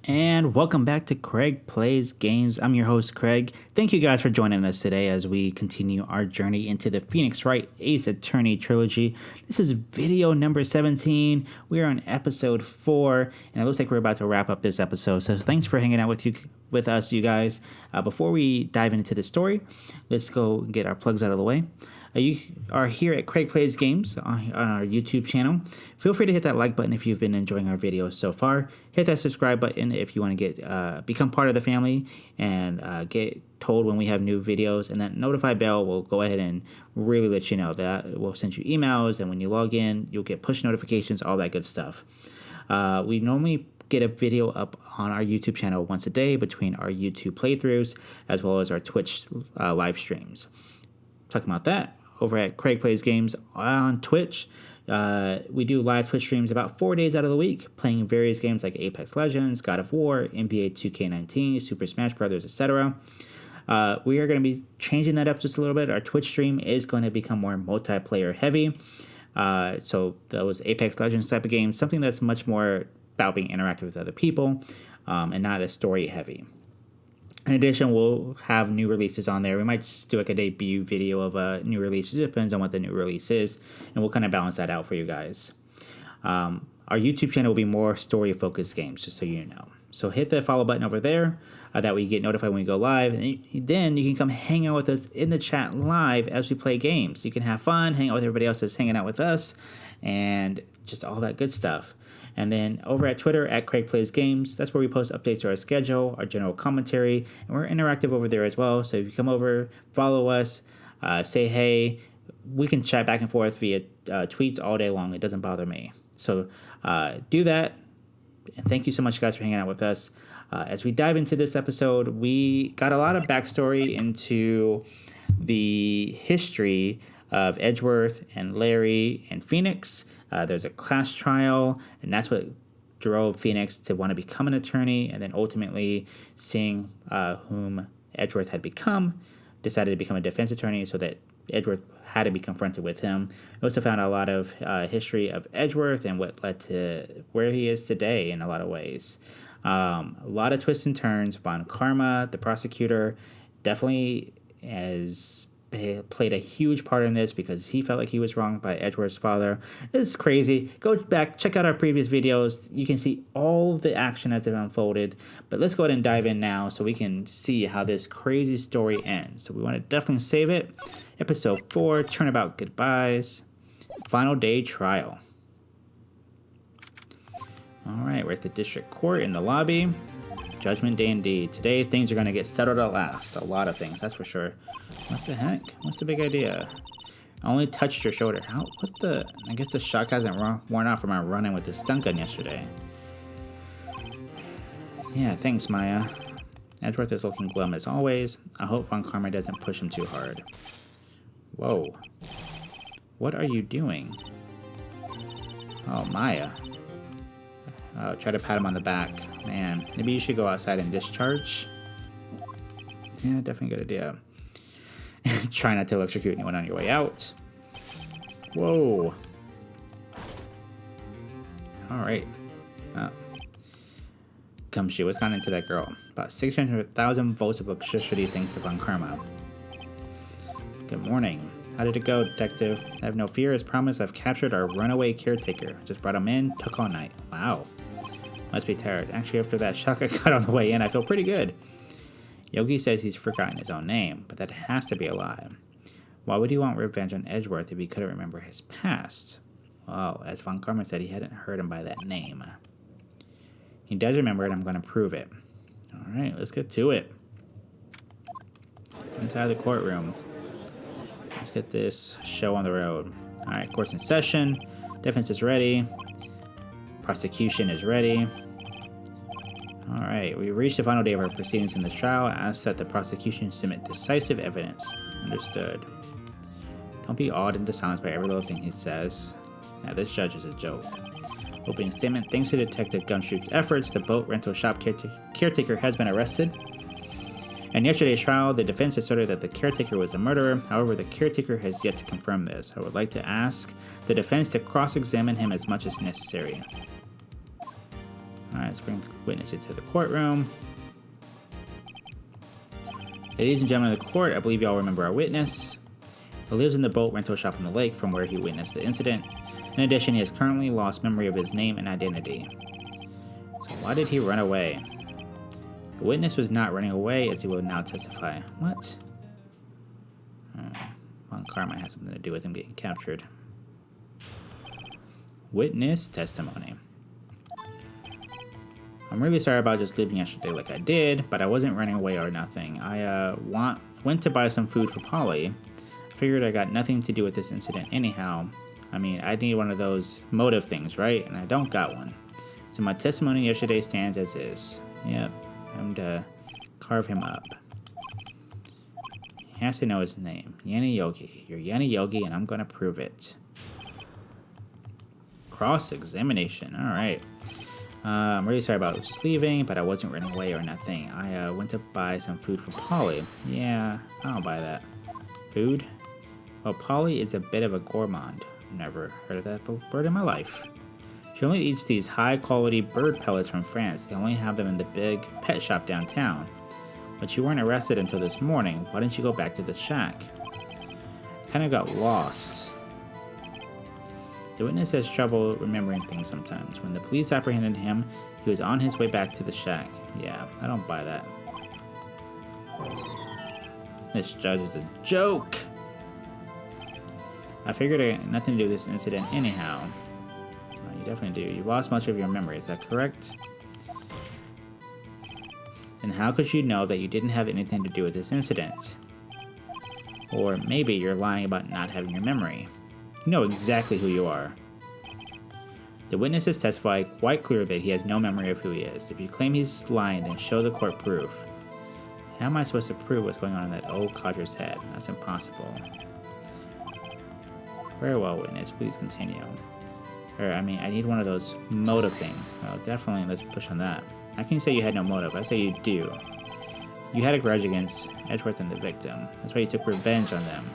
And welcome back to Craig Plays Games. I'm your host, Craig. Thank you guys for joining us today as we continue our journey into the Phoenix Wright Ace Attorney Trilogy. This is video number 17. We are on episode 4, and it looks like we're about to wrap up this episode. So thanks for hanging out with us, you guys. Before we dive into the story, let's go get our plugs out of the way. You are here at Craig Plays Games on our YouTube channel. Feel free to hit that like button if you've been enjoying our videos so far. Hit that subscribe button if you want to get become part of the family and get told when we have new videos. And that notify bell will go ahead and really let you know that we'll send you emails. And when you log in, you'll get push notifications, all that good stuff. We normally get a video up on our YouTube channel once a day between our YouTube playthroughs as well as our Twitch live streams. Talking about that, over at Craig Plays Games on Twitch, we do live Twitch streams about 4 days out of the week, playing various games like Apex Legends, God of War, NBA 2K19, Super Smash Bros., etc. We are going to be changing that up just a little bit. Our Twitch stream is going to become more multiplayer heavy. So those Apex Legends type of games, something that's much more about being interactive with other people and not as story heavy. In addition, we'll have new releases on there. We might just do like a debut video of a new release. It depends on what the new release is, and we'll kind of balance that out for you guys. Our YouTube channel will be more story-focused games, just so you know. So hit the follow button over there. That way you get notified when we go live. And then you can come hang out with us in the chat live as we play games. You can have fun, hang out with everybody else that's hanging out with us, and just all that good stuff. And then over at Twitter, at Craig Plays Games, that's where we post updates to our schedule, our general commentary, and we're interactive over there as well. So if you come over, follow us, say hey, we can chat back and forth via tweets all day long. It doesn't bother me. So do that. And thank you so much, guys, for hanging out with us. As we dive into this episode, we got a lot of backstory into the history of Edgeworth and Larry and Phoenix. There's a class trial, and that's what drove Phoenix to want to become an attorney, and then ultimately seeing whom Edgeworth had become, decided to become a defense attorney so that Edgeworth had to be confronted with him. We also found a lot of history of Edgeworth and what led to where he is today in a lot of ways. A lot of twists and turns. Von Karma, the prosecutor, definitely has played a huge part in this because he felt like he was wronged by Edgeworth's father. This is crazy. Go back, check out our previous videos. You can see all the action as it unfolded. But let's go ahead and dive in now so we can see how this crazy story ends. So we want to definitely save it. Episode 4, Turnabout Goodbyes. Final day trial. All right, we're at the district court in the lobby. Judgment day indeed. Today, things are going to get settled at last. A lot of things, that's for sure. What the heck? What's the big idea? I only touched your shoulder. How? What the? I guess the shock hasn't worn off from our run-in with the stun gun yesterday. Yeah, thanks, Maya. Edgeworth is looking glum as always. I hope Von Karma doesn't push him too hard. Whoa. What are you doing? Oh, Maya. Try to pat him on the back. Man, maybe you should go outside and discharge. Yeah, definitely a good idea. Try not to electrocute anyone on your way out. Whoa. Alright. Gumshoe, what's gone into that girl? About 600,000 volts of electricity thanks to Von Karma. Good morning. How did it go, detective? I have no fear. As promised, I've captured our runaway caretaker. Just brought him in, took all night. Wow. Must be tired. Actually, after that shock I got on the way in, I feel pretty good. Yogi says he's forgotten his own name, but that has to be a lie. Why would he want revenge on Edgeworth if he couldn't remember his past? Well, as Von Karma said, he hadn't heard him by that name. He does remember it. I'm going to prove it. All right, let's get to it. Inside the courtroom. Let's get this show on the road. All right, court's in session. Defense is ready. Prosecution is ready. All right, we reached the final day of our proceedings in this trial. I ask that the prosecution submit decisive evidence. Understood. Don't be awed into silence by every little thing he says. Now, this judge is a joke. Opening statement. Thanks to Detective Gumshoe's efforts, the boat rental shop caretaker has been arrested. In yesterday's trial, the defense asserted that the caretaker was a murderer. However, the caretaker has yet to confirm this. I would like to ask the defense to cross-examine him as much as necessary. All Alright, let's bring the witness into the courtroom. Ladies and gentlemen of the court, I believe you all remember our witness. He lives in the boat rental shop on the lake from where he witnessed the incident. In addition, he has currently lost memory of his name and identity. So why did he run away? The witness was not running away, as he will now testify. What? One car might have something to do with him getting captured. Witness testimony. I'm really sorry about just leaving yesterday like I did, but I wasn't running away or nothing. I went to buy some food for Polly. I figured I got nothing to do with this incident anyhow. I mean, I need one of those motive things, right? And I don't got one. So my testimony yesterday stands as is. Yep, I'm to carve him up. He has to know his name. Yanni Yogi. You're Yanni Yogi, and I'm going to prove it. Cross-examination. All right. I'm really sorry about just leaving, but I wasn't running away or nothing. I went to buy some food for Polly. Yeah, I don't buy that. Food? Well, Polly is a bit of a gourmand. I've never heard of that bird in my life. She only eats these high-quality bird pellets from France. They only have them in the big pet shop downtown. But you weren't arrested until this morning. Why didn't you go back to the shack? Kind of got lost. The witness has trouble remembering things sometimes. When the police apprehended him, he was on his way back to the shack. Yeah, I don't buy that. This judge is a joke. I figured I had nothing to do with this incident anyhow. Well, you definitely do. You lost much of your memory, is that correct? Then how could you know that you didn't have anything to do with this incident? Or maybe you're lying about not having your memory. You know exactly who you are. The witness has testified quite clearly that he has no memory of who he is. If you claim he's lying, then show the court proof. How am I supposed to prove what's going on in that old codger's head? That's impossible. Very well, witness. Please continue. I need one of those motive things. Well, definitely, let's push on that. How can you say you had no motive? I say you do. You had a grudge against Edgeworth and the victim. That's why you took revenge on them.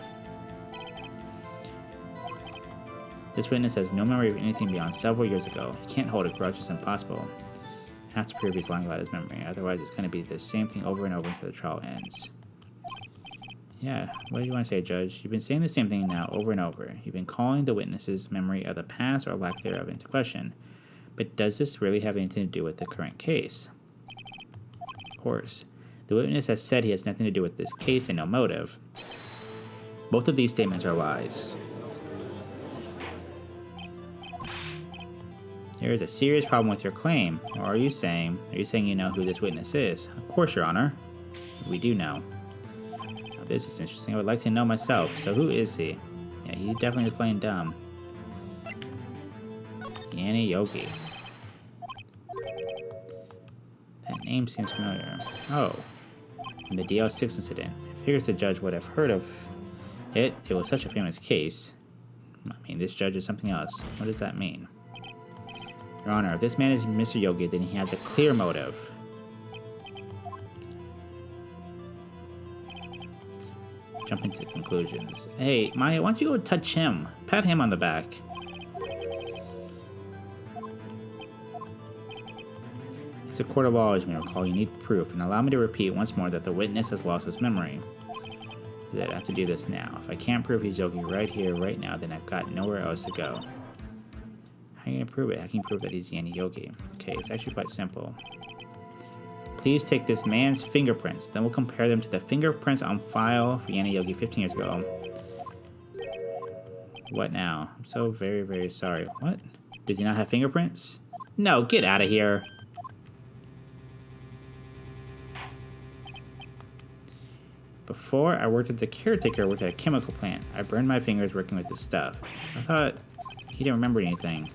This witness has no memory of anything beyond several years ago. He can't hold a grudge. It's impossible. You have to prove he's lying about his memory. Otherwise, it's going to be the same thing over and over until the trial ends. Yeah, what do you want to say, Judge? You've been saying the same thing now over and over. You've been calling the witness's memory of the past or lack thereof into question. But does this really have anything to do with the current case? Of course. The witness has said he has nothing to do with this case and no motive. Both of these statements are lies. There is a serious problem with your claim. Or are you saying you know who this witness is? Of course, Your Honor. We do know. Now, this is interesting. I would like to know myself. So who is he? Yeah, he definitely is playing dumb. Yanni Yogi. That name seems familiar. Oh. From the DL6 incident. I figures the judge would have heard of it. It was such a famous case. I mean, this judge is something else. What does that mean? Your Honor, if this man is Mr. Yogi, then he has a clear motive. Jumping to conclusions. Hey, Maya, why don't you go touch him? Pat him on the back. It's a court of law, as you may recall. You need proof, and allow me to repeat once more that the witness has lost his memory. I have to do this now. If I can't prove he's Yogi right here, right now, then I've got nowhere else to go. How are you going to prove it? How can you prove that he's Yanni Yogi? Okay, it's actually quite simple. Please take this man's fingerprints. Then we'll compare them to the fingerprints on file for Yanni Yogi 15 years ago. What now? I'm so very, very sorry. What? Does he not have fingerprints? No, get out of here. Before I worked as a caretaker at a chemical plant. I burned my fingers working with this stuff. I thought he didn't remember anything.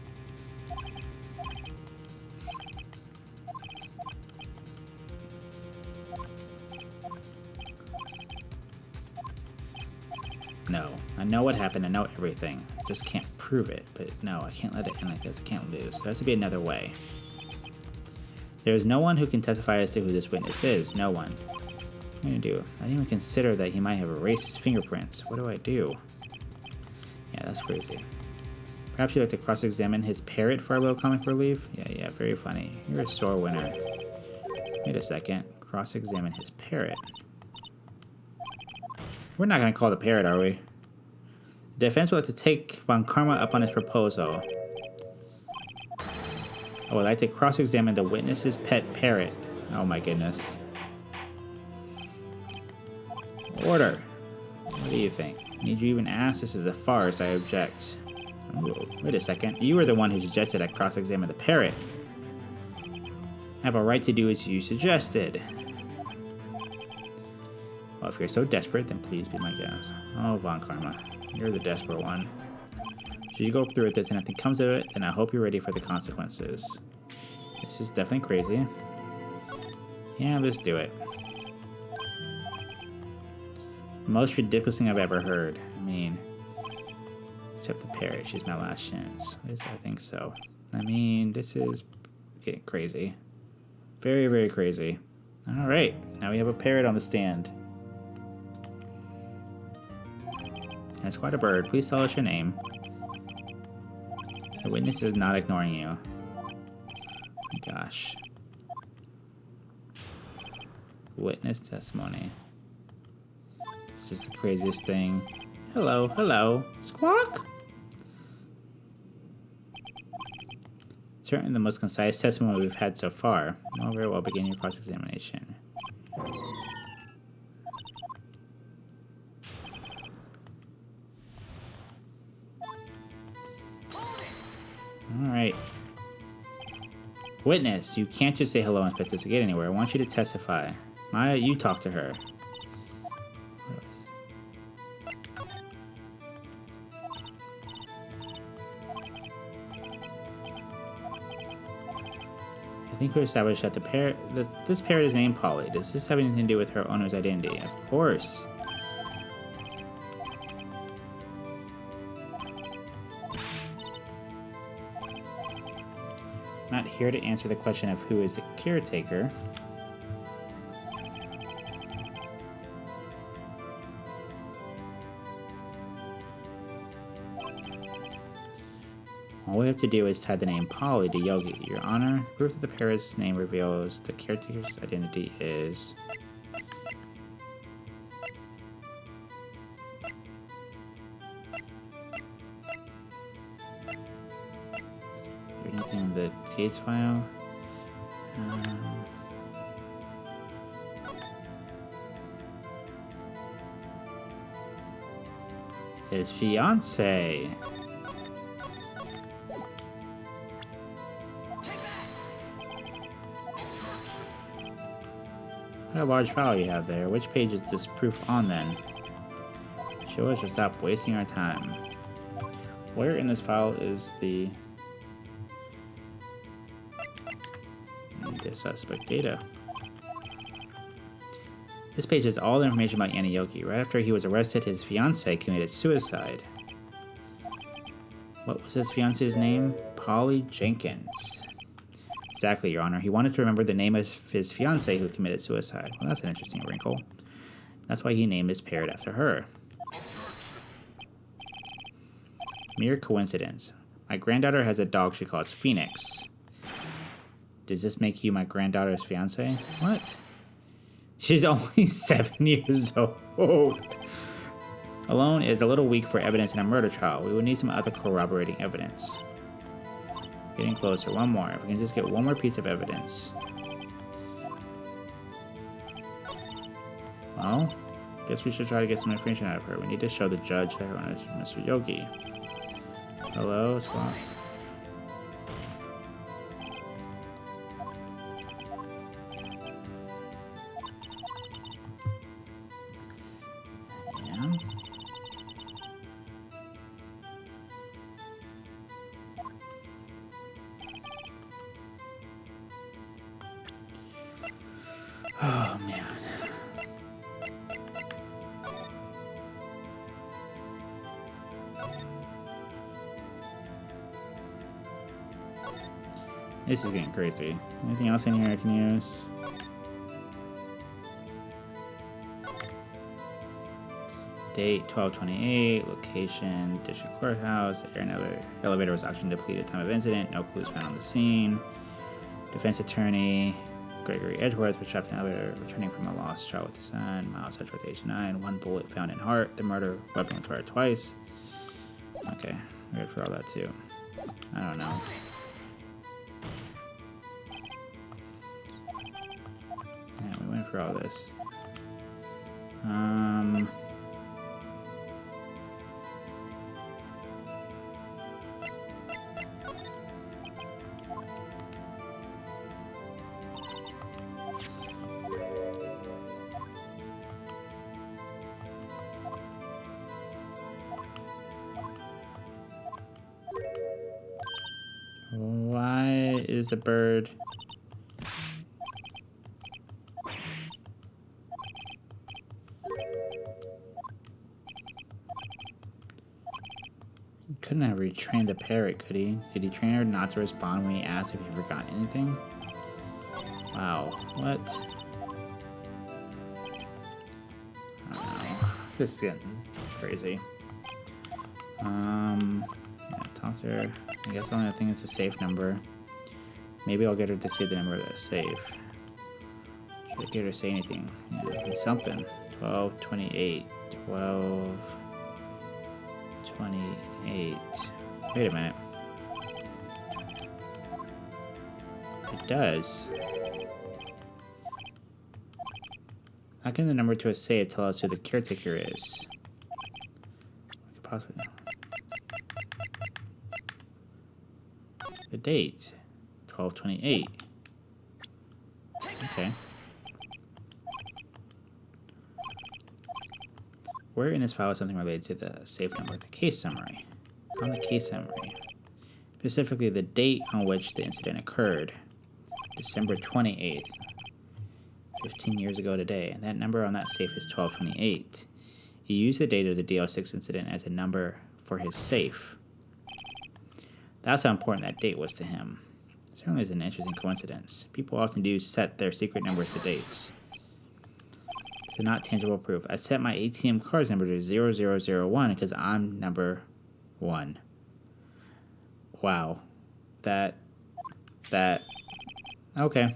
No, I know what happened. I know everything. I just can't prove it. But no, I can't let it end like this. I can't lose. There has to be another way. There is no one who can testify as to who this witness is. No one. What am I going to do? I didn't even consider that he might have erased his fingerprints. What do I do? Yeah, that's crazy. Perhaps you'd like to cross-examine his parrot for a little comic relief? Yeah, very funny. You're a sore winner. Wait a second. Cross-examine his parrot. We're not going to call the parrot, are we? The defense would like to take Von Karma up on his proposal. I would like to cross-examine the witness's pet parrot. Oh my goodness. Order. What do you think? Need you even ask? This is a farce. I object. Ooh, wait a second. You were the one who suggested I cross-examine the parrot. I have a right to do as you suggested. Well, if you're so desperate, then please be my guest. Oh, Von Karma. You're the desperate one. Should you go through with this and nothing comes of it, then I hope you're ready for the consequences. This is definitely crazy. Yeah, let's do it. Most ridiculous thing I've ever heard. I mean, except the parrot. She's my last chance. Yes, I think so. I mean, this is getting crazy. Very, very crazy. All right, now we have a parrot on the stand. That's quite a bird. Please tell us your name. The witness is not ignoring you. Oh my gosh. Witness testimony. This is the craziest thing. Hello, hello. Squawk? Certainly the most concise testimony we've had so far. Oh, very well. Begin your cross-examination. Alright. Witness, you can't just say hello and expect us to get anywhere. I want you to testify. Maya, you talk to her. I think we established that this parrot is named Polly. Does this have anything to do with her owner's identity? Of course. Not here to answer the question of who is the caretaker. All we have to do is tie the name Polly to Yogi. Your Honor, proof of the parrot's name reveals the caretaker's identity is... Anything in the case file? His fiance. What a large file you have there. Which page is this proof on then? Show us or stop wasting our time. Where in this file is the suspect data? This page has all the information about Yogi. Right after he was arrested, his fiancée committed suicide. What was his fiancée's name? Polly Jenkins. Exactly, Your Honor. He wanted to remember the name of his fiancée who committed suicide. Well, that's an interesting wrinkle. That's why he named his parrot after her. Mere coincidence. My granddaughter has a dog she calls Phoenix. Does this make you my granddaughter's fiancé? What? She's only 7 years old. Alone is a little weak for evidence in a murder trial. We would need some other corroborating evidence. Getting closer. One more. If we can just get one more piece of evidence. Well, guess we should try to get some information out of her. We need to show the judge that her owner is Mr. Yogi. Hello, Squawk. Yeah. Oh, man. This is getting crazy. Anything else in here I can use? Date 12/28. Location District Courthouse. Air elevator was oxygen depleted. Time of incident. No clues found on the scene. Defense attorney Gregory Edgeworth was trapped in an elevator returning from a lost child with his son. Miles Edgeworth, age 9. 1 bullet found in heart. The murder weapon was fired twice. Okay, we're good for all that too. I don't know. Yeah, we went for all this. Why is the bird... He couldn't have retrained the parrot, could he? Did he train her not to respond when he asked if he forgot anything? Wow, what? I don't know. This is getting crazy. Yeah, talk to her. I guess the only thing is the safe number. Maybe I'll get her to say the number of the safe. Should I get her to say anything? Yeah, it's something. 12/28. 12/28. Wait a minute. It does. How can the number to a safe tell us who the caretaker is? I could possibly... The date. 12/28. Okay. Where in this file is something related to the safe number? The case summary. On the case summary. Specifically the date on which the incident occurred. December 28th. 15 years ago today. And that number on that safe is 12/28. He used the date of the DL6 incident as a number for his safe. That's how important that date was to him. It certainly is an interesting coincidence. People often do set their secret numbers to dates. So not tangible proof. I set my ATM card's number to 0001 because I'm number 1. Wow. That. Okay.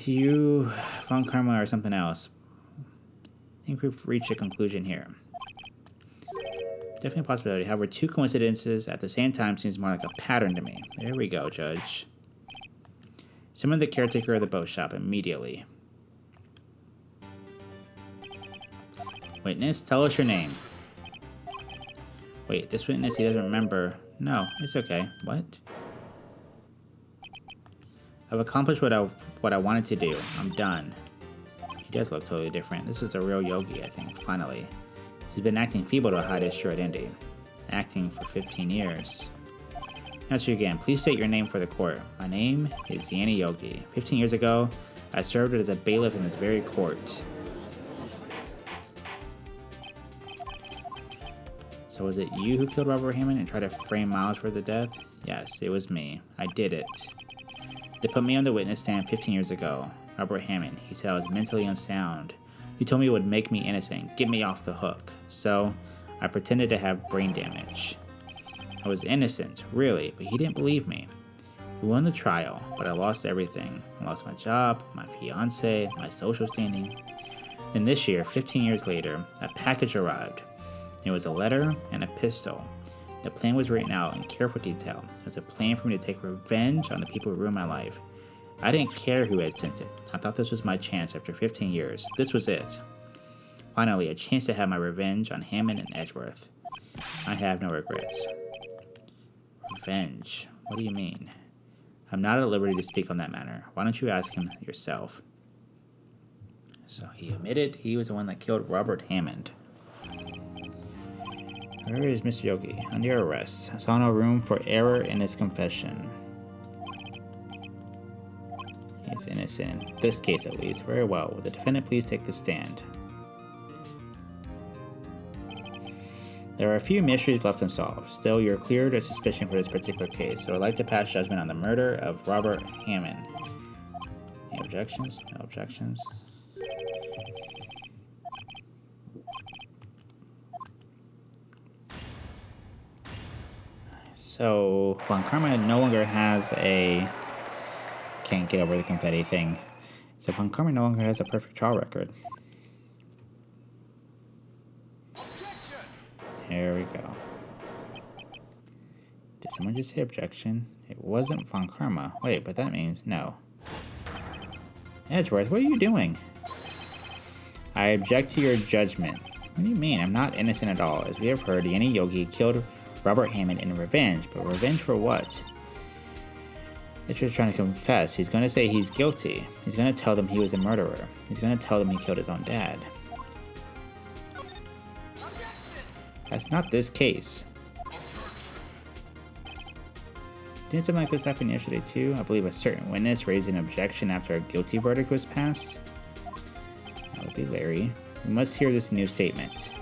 You found karma or something else. I think we've reached a conclusion here. Definitely a possibility. However, 2 coincidences at the same time seems more like a pattern to me. There we go, Judge. Summon the caretaker of the boat shop immediately. Witness, tell us your name. Wait, this witness, he doesn't remember. No, it's okay. What? I've accomplished what I wanted to do. I'm done. He does look totally different. This is a real yogi, I think, finally. He's been acting feeble to hide his true identity. Acting for 15 years. Ask you again. Please state your name for the court. My name is Yanni Yogi. 15 years ago, I served as a bailiff in this very court. So was it you who killed Robert Hammond and tried to frame Miles for the death? Yes, it was me. I did it. They put me on the witness stand 15 years ago. Robert Hammond. He said I was mentally unsound. He told me it would make me innocent, get me off the hook. So, I pretended to have brain damage. I was innocent, really, but he didn't believe me. We won the trial, but I lost everything. I lost my job, my fiance, my social standing. Then this year, 15 years later, a package arrived. It was a letter and a pistol. The plan was written out in careful detail. It was a plan for me to take revenge on the people who ruined my life. I didn't care who had sent it. I thought this was my chance after 15 years. This was it. Finally, a chance to have my revenge on Hammond and Edgeworth. I have no regrets. Revenge? What do you mean? I'm not at liberty to speak on that matter. Why don't you ask him yourself? So he admitted he was the one that killed Robert Hammond. Where is Mr. Yogi? Under arrest. I saw no room for error in his confession. He is innocent. In this case, at least. Very well. Will the defendant please take the stand? There are a few mysteries left unsolved. Still, you're cleared of suspicion for this particular case, so I'd like to pass judgment on the murder of Robert Hammond. Any objections? No objections. So Von Karma no longer has a... Can't get over the confetti thing. So Von Karma no longer has a perfect trial record. Here we go. Did someone just say objection? It wasn't Von Karma. Wait, but that means no. Edgeworth, what are you doing? I object to your judgment. What do you mean? I'm not innocent at all. As we have heard, the Yeni Yogi killed Robert Hammond in revenge. But revenge for what? Edgeworth's trying to confess. He's going to say he's guilty. He's going to tell them he was a murderer. He's going to tell them he killed his own dad. That's not this case. Didn't something like this happen yesterday too? I believe a certain witness raised an objection after a guilty verdict was passed. That would be Larry. We must hear this new statement.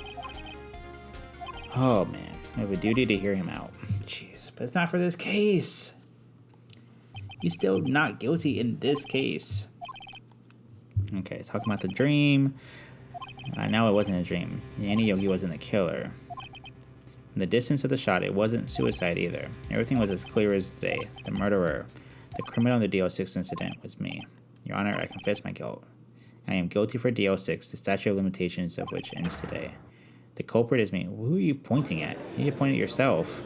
Oh man, we have a duty to hear him out. Jeez, but it's not for this case. He's still not guilty in this case. Okay, talking about the dream. No, it wasn't a dream. Yeni Yogi wasn't the killer. From the distance of the shot, it wasn't suicide either. Everything was as clear as day. The murderer, the criminal in the DO6 incident, was me. Your Honor, I confess my guilt. I am guilty for DO6, the statute of limitations of which ends today. The culprit is me. Who are you pointing at? You need to point at yourself.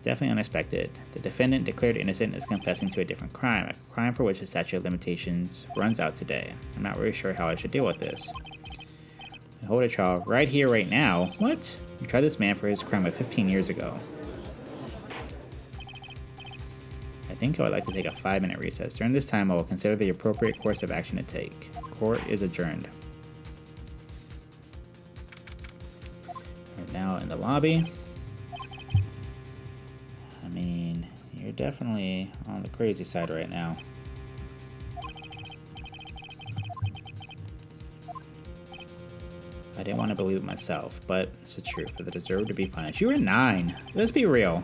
Definitely unexpected. The defendant declared innocent is confessing to a different crime, a crime for which the statute of limitations runs out today. I'm not really sure how I should deal with this. I hold a trial right here, right now. What? You tried this man for his crime of 15 years ago. I think I would like to take a 5-minute recess. During this time, I will consider the appropriate course of action to take. Court is adjourned. We're now in the lobby. I mean, you're definitely on the crazy side right now. I didn't want to believe it myself, but it's the truth. But they deserve to be punished. You were 9. Let's be real.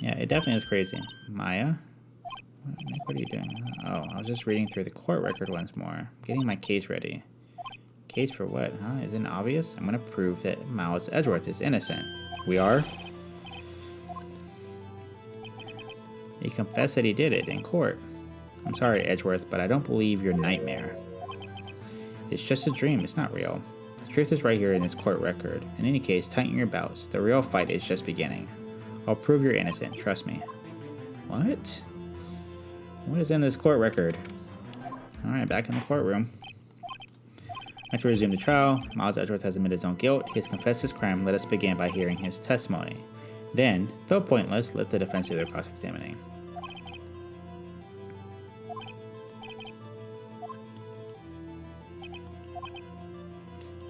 Yeah, it definitely is crazy. Maya? What are you doing? Oh, I was just reading through the court record once more. Getting my case ready. Case for what, huh? Isn't it obvious? I'm going to prove that Miles Edgeworth is innocent. We are? He confessed that he did it in court. I'm sorry, Edgeworth, but I don't believe your nightmare. It's just a dream, it's not real. The truth is right here in this court record. In any case, tighten your belts. The real fight is just beginning. I'll prove you're innocent, trust me. What? What is in this court record? Alright, back in the courtroom. After we resume the trial, Miles Edgeworth has admitted his own guilt. He has confessed his crime. Let us begin by hearing his testimony. Then, though pointless, let the defense do their cross-examining.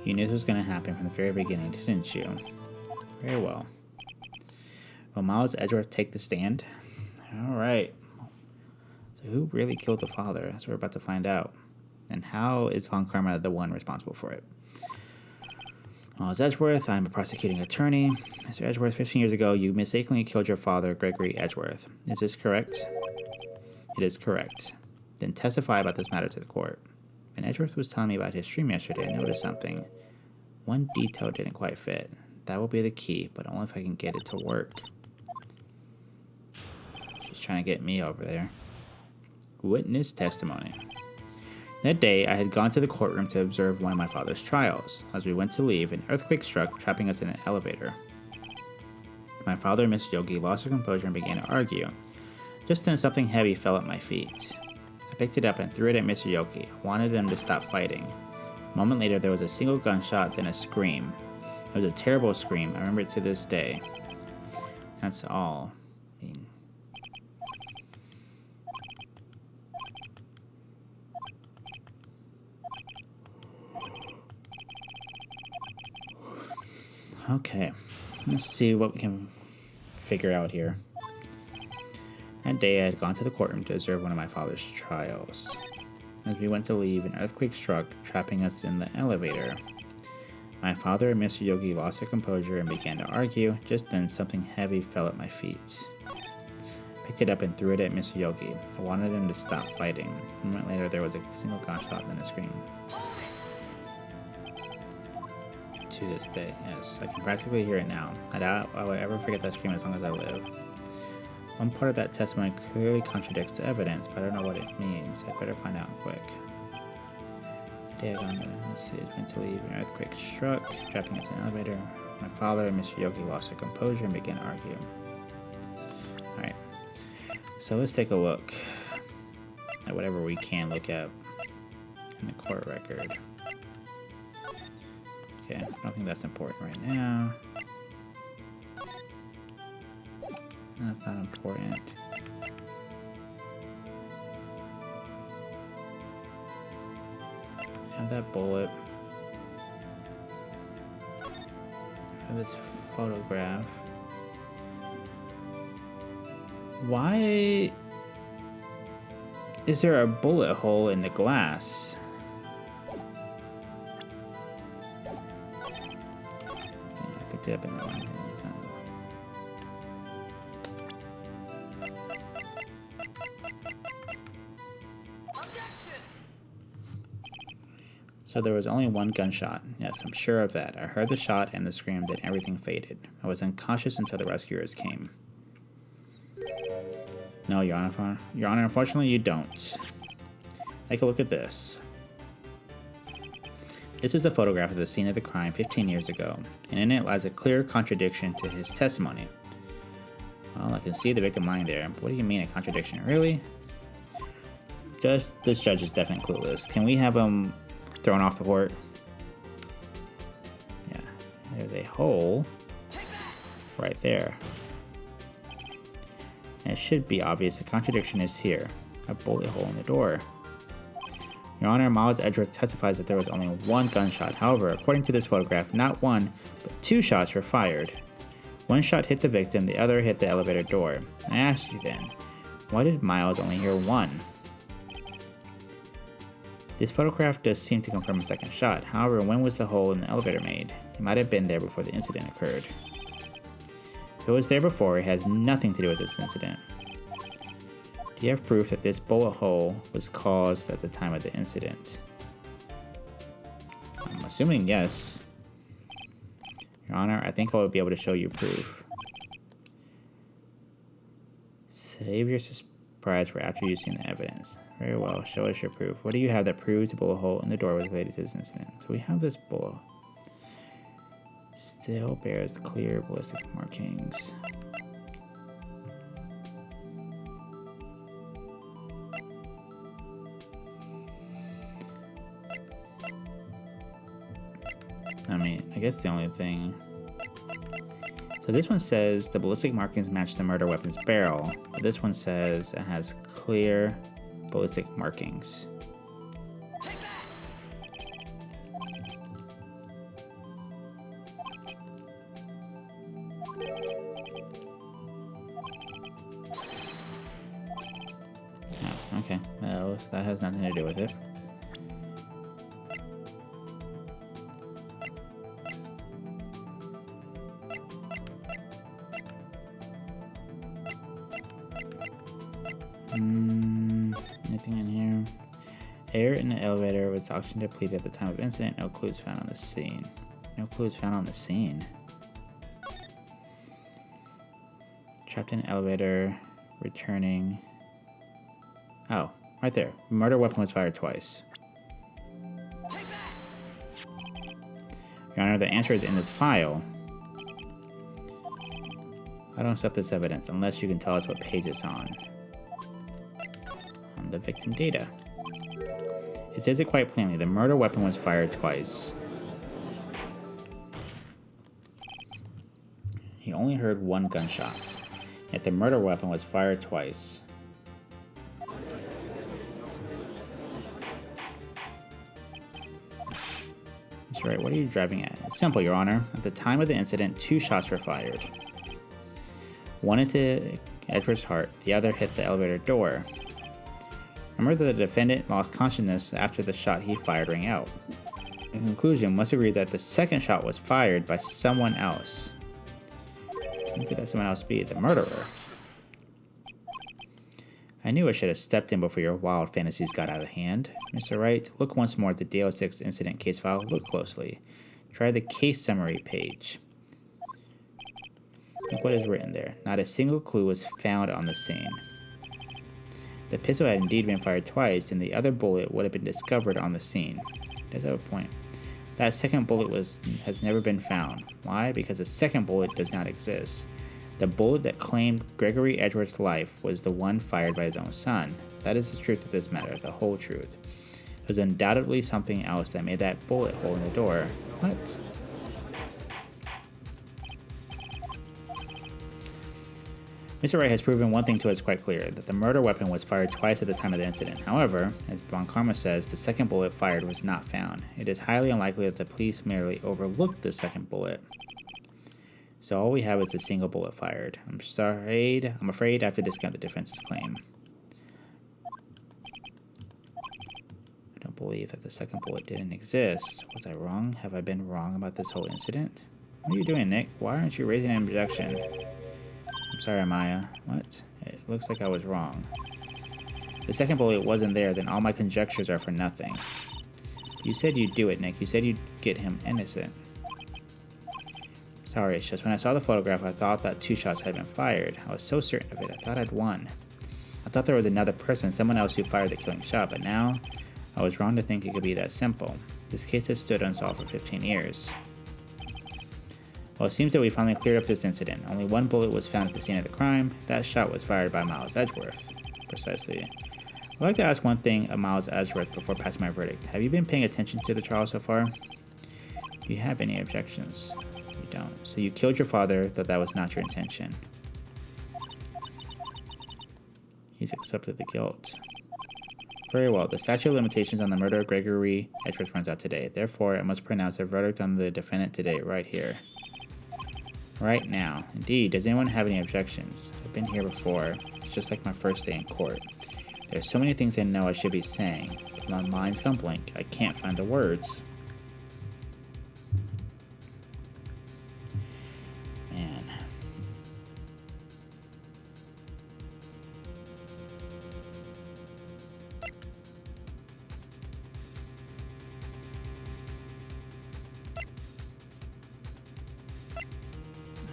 You knew this was going to happen from the very beginning, didn't you? Very well. Will Miles Edgeworth take the stand? Alright. So who really killed the father? That's what we're about to find out. And how is Von Karma the one responsible for it? Miles Edgeworth, I'm a prosecuting attorney. Mr. Edgeworth, 15 years ago, you mistakenly killed your father, Gregory Edgeworth. Is this correct? It is correct. Then testify about this matter to the court. When Edgeworth was telling me about his stream yesterday, I noticed something. One detail didn't quite fit. That will be the key, but only if I can get it to work. She's trying to get me over there. Witness testimony. That day, I had gone to the courtroom to observe one of my father's trials. As we went to leave, an earthquake struck, trapping us in an elevator. My father and Miss Yogi lost their composure and began to argue. Just then, something heavy fell at my feet. I picked it up and threw it at Mr. Yogi. I wanted them to stop fighting. A moment later, there was a single gunshot, then a scream. It was a terrible scream. I remember it to this day. That's all. Okay, let's see what we can figure out here. That day, I had gone to the courtroom to observe one of my father's trials. As we went to leave, an earthquake struck, trapping us in the elevator. My father and Mr. Yogi lost their composure and began to argue. Just then, something heavy fell at my feet. I picked it up and threw it at Mr. Yogi. I wanted him to stop fighting. A moment later, there was a single gunshot and then a scream. to this day. Yes, I can practically hear it now. I doubt I would ever forget that scream as long as I live. One part of that testimony clearly contradicts the evidence, but I don't know what it means. I better find out quick. The day I got went to leave, an earthquake struck, trapping us in an elevator. My father and Mr. Yogi lost their composure and began to argue. Alright, so let's take a look at whatever we can look at in the court record. Okay, I don't think that's important right now. That's not important. Have that bullet. Have this photograph. Why is there a bullet hole in the glass? I picked it up in the wrong. So there was only one gunshot. Yes, I'm sure of that. I heard the shot and the scream, then everything faded. I was unconscious until the rescuers came. No, Your Honor. Your Honor, unfortunately you don't. Take a look at this. This is a photograph of the scene of the crime 15 years ago, and in it lies a clear contradiction to his testimony. Well, I can see the victim lying there. What do you mean a contradiction? Really? This judge is definitely clueless. Can we have him thrown off the court? Yeah, there's a hole right there. And it should be obvious the contradiction is here. A bullet hole in the door. Your Honor, Miles Edgeworth testifies that there was only one gunshot. However, according to this photograph, not one, but two shots were fired. One shot hit the victim, the other hit the elevator door. I ask you then, why did Miles only hear one? This photograph does seem to confirm a second shot. However, when was the hole in the elevator made? It might have been there before the incident occurred. If it was there before, it has nothing to do with this incident. Do you have proof that this bullet hole was caused at the time of the incident? I'm assuming yes. Your Honor, I think I will be able to show you proof. Save your surprise for after you've seen the evidence. Very well, show us your proof. What do you have that proves the bullet hole in the door was related to this incident? So we have this bullet. Still bears clear ballistic markings. I mean, I guess the only thing... So this one says the ballistic markings match the murder weapon's barrel, but this one says it has clear ballistic markings. Oh, okay. That has nothing to do with it. Anything in here? Air in the elevator was oxygen depleted at the time of incident. No clues found on the scene. No clues found on the scene. Trapped in an elevator, returning. Oh, right there. Murder weapon was fired twice. Your Honor, the answer is in this file. I don't accept this evidence unless you can tell us what page it's on. On the victim data. It says it quite plainly. The murder weapon was fired twice. He only heard one gunshot. Yet the murder weapon was fired twice. That's right. What are you driving at? It's simple, Your Honor. At the time of the incident, two shots were fired. One into Edgeworth's heart, the other hit the elevator door. Remember that the defendant lost consciousness after the shot he fired rang out. In conclusion, we must agree that the second shot was fired by someone else. Who could that someone else be? The murderer. I knew I should have stepped in before your wild fantasies got out of hand. Mr. Wright, look once more at the DO6 incident case file. Look closely. Try the case summary page. Look what is written there. Not a single clue was found on the scene. The pistol had indeed been fired twice, and the other bullet would have been discovered on the scene. Does have a point. That second bullet has never been found. Why? Because the second bullet does not exist. The bullet that claimed Gregory Edgeworth's life was the one fired by his own son. That is the truth of this matter, the whole truth. It was undoubtedly something else that made that bullet hole in the door. What? Mr. Wright has proven one thing to us quite clear, that the murder weapon was fired twice at the time of the incident. However, as Von Karma says, the second bullet fired was not found. It is highly unlikely that the police merely overlooked the second bullet. So all we have is a single bullet fired. I'm afraid I have to discount the defense's claim. I don't believe that the second bullet didn't exist. Was I wrong? Have I been wrong about this whole incident? What are you doing, Nick? Why aren't you raising an objection? I'm sorry, Maya. What? It looks like I was wrong. If the second bullet wasn't there, then all my conjectures are for nothing. You said you'd do it, Nick. You said you'd get him innocent. Sorry, it's just when I saw the photograph, I thought that 2 shots had been fired. I was so certain of it. I thought I'd won. I thought there was another person, someone else who fired the killing shot, but now I was wrong to think it could be that simple. This case has stood unsolved for 15 years. Well, it seems that we finally cleared up this incident. Only one bullet was found at the scene of the crime. That shot was fired by Miles Edgeworth. Precisely. I'd like to ask one thing of Miles Edgeworth before passing my verdict. Have you been paying attention to the trial so far? Do you have any objections? You don't. So you killed your father, though that was not your intention. He's accepted the guilt. Very well. The statute of limitations on the murder of Gregory Edgeworth runs out today. Therefore, I must pronounce a verdict on the defendant today, right here. Right now. Indeed, does anyone have any objections? I've been here before. It's just like my first day in court. There are so many things I know I should be saying, but my mind's gone blank. I can't find the words. Man.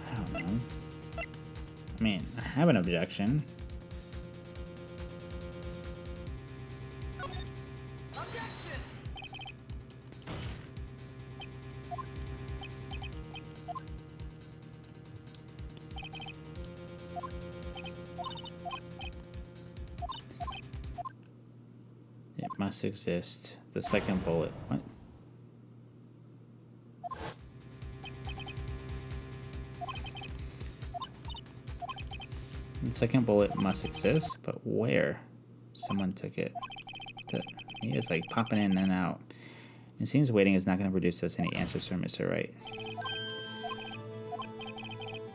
I don't know. I mean, I have an objection. It must exist. The second bullet. What? The second bullet must exist, but where? Someone took it. He is like popping in and out. It seems waiting is not going to produce us any answers from Mr. Wright.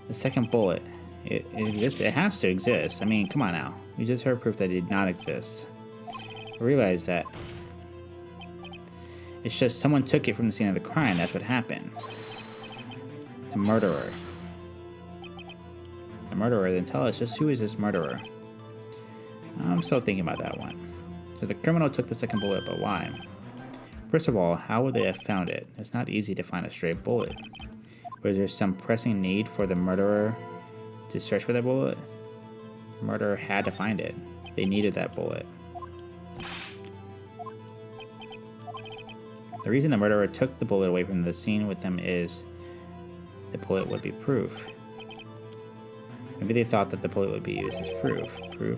The second bullet. It exists. It has to exist. I mean, come on now. We just heard proof that it did not exist. I realize that it's just someone took it from the scene of the crime. That's what happened. The murderer. The murderer, then tell us just who is this murderer? I'm still thinking about that one. So the criminal took the second bullet, but why? First of all, how would they have found it? It's not easy to find a stray bullet. Was there some pressing need for the murderer to search for that bullet? The murderer had to find it. They needed that bullet. The reason the murderer took the bullet away from the scene with them is the bullet would be proof. Maybe they thought that the bullet would be used as proof.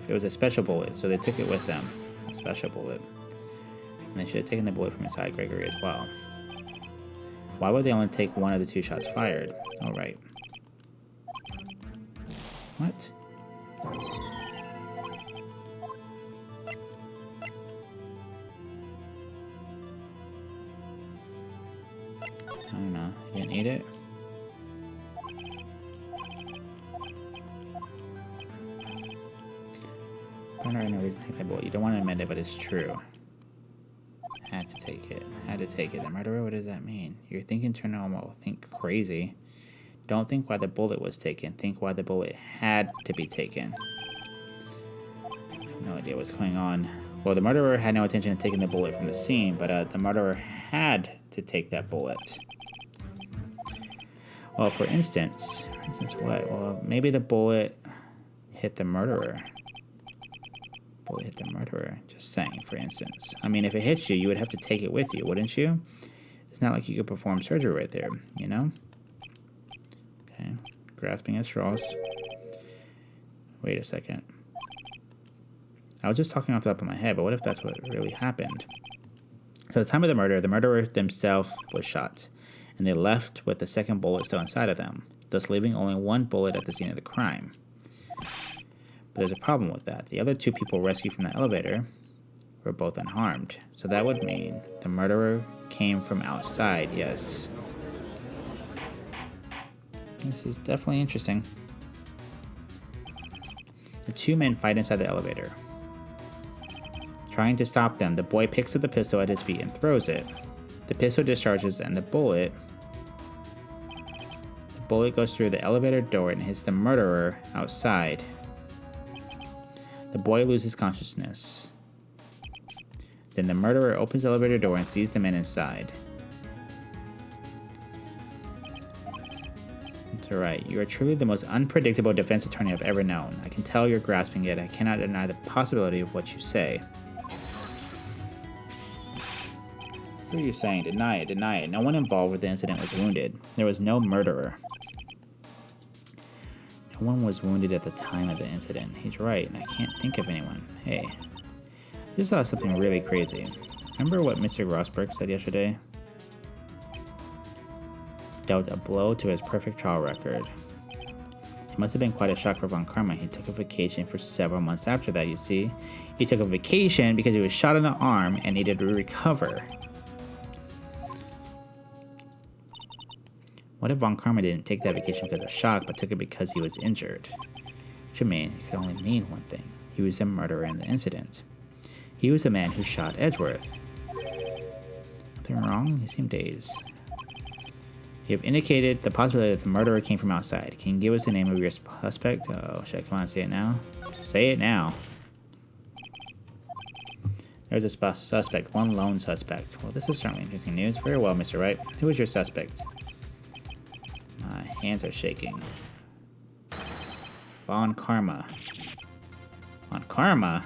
It was a special bullet, so they took it with them. A special bullet. And they should have taken the bullet from inside Gregory as well. Why would they only take one of the 2 shots fired? Oh, right. What? I don't know. You didn't eat it? I don't know no reason to take that bullet. You don't want to admit it, but it's true. Had to take it. Had to take it. The murderer, what does that mean? You're thinking to normal. Think crazy. Don't think why the bullet was taken. Think why the bullet had to be taken. No idea what's going on. Well, the murderer had no intention of taking the bullet from the scene, but the murderer had to take that bullet. Well, for instance what? Well, maybe the bullet hit the murderer. Just saying, for instance. I mean, if it hits you, you would have to take it with you, wouldn't you? It's not like you could perform surgery right there, you know? Okay, grasping at straws. Wait a second. I was just talking off the top of my head, but what if that's what really happened? So at the time of the murderer themselves was shot, and they left with the second bullet still inside of them, thus leaving only one bullet at the scene of the crime. But there's a problem with that. The other two people rescued from the elevator were both unharmed, so that would mean the murderer came from outside, yes. This is definitely interesting. The two men fight inside the elevator. Trying to stop them, the boy picks up the pistol at his feet and throws it. The pistol discharges and the bullet goes through the elevator door and hits the murderer outside. The boy loses consciousness. Then the murderer opens the elevator door and sees the men inside. It's alright. You are truly the most unpredictable defense attorney I've ever known. I can tell you're grasping it. I cannot deny the possibility of what you say. What are you saying? Deny it. No one involved with the incident was wounded. There was no murderer. No one was wounded at the time of the incident. He's right, and I can't think of anyone. Hey, I just saw something really crazy. Remember what Mr. Rosberg said yesterday? Dealt a blow to his perfect trial record. It must have been quite a shock for Von Karma. He took a vacation for several months after that, you see. He took a vacation because he was shot in the arm and needed to recover. What if Von Karma didn't take that vacation because of shock, but took it because he was injured? Which would mean it could only mean one thing. He was a murderer in the incident. He was the man who shot Edgeworth. Something wrong? You seem dazed. You have indicated the possibility that the murderer came from outside. Can you give us the name of your suspect? Oh, should I come on and say it now? Say it now. There's a suspect, one lone suspect. Well, this is certainly interesting news. Very well, Mr. Wright. Who is your suspect? My hands are shaking. Von Karma. Von Karma?